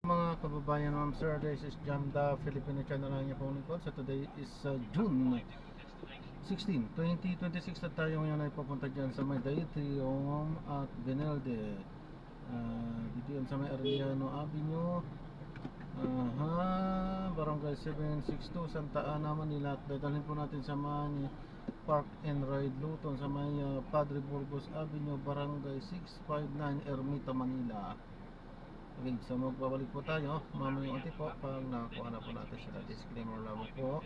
Mga kababayan, ma'am sir, this is Jam the Filipino channel lang niya po lingkod. So today is June 16, 2026 at tayo ngayon ay papunta dyan sa may Daytrium at Benelde. Dito yan sa may Arellano Avenue, Barangay 762 Santa Ana, Manila. At dadalhin po natin sa may Park and Ride Luton sa may Padre Burgos Avenue, Barangay 659 Ermita, Manila. Okay, so magbabalik po tayo mamayang unti po pag nakakuha na po natin sila. Disclaimer lang po,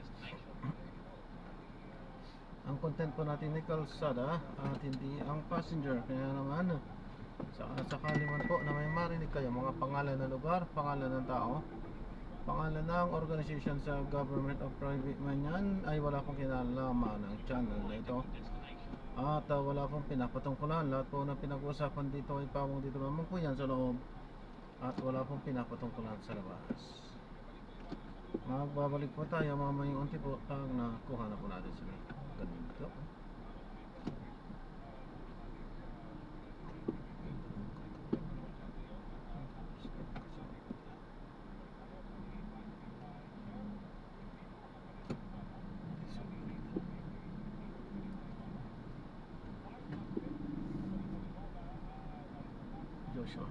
ang content po natin ay kalsada at hindi ang passenger. Kaya naman sakali man po na may marinig kayo mga pangalan ng lugar, pangalan ng tao, pangalan ng organization sa government o private man yan, ay wala pong kinalaman ng channel na ito. At wala pong pinapatungkulan. Lahat po na pinag-uusapan dito ay pawang dito lamang po yan sa loob. At wala pong pinapatungkulan sa labas. Magbabalik po tayo mamayang unti po pag nakuha na po natin sila. Ganito. Joshua.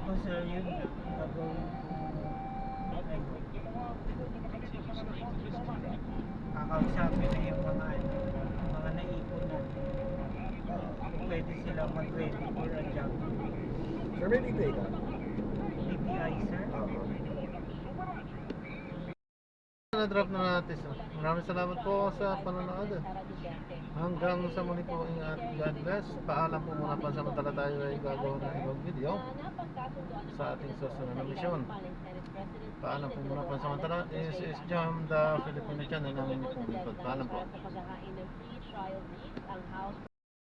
Tapos yun, gagawin kakausapin na yung mga naipon natin. Kung pwede sila mag-ready for a job. Sir, may bigay ka? BPI, sir? Na-drop na natin sir. Maraming salamat po sa panonood. Hanggang sa muli po, ingat. God bless. Paalam po muna, pansamantala tayo ay gagawa ng ibang video sa ating susunod na misyon. Paalam po muna, pansamantala. This is Jam the Filipino channel namin po. Paalam po.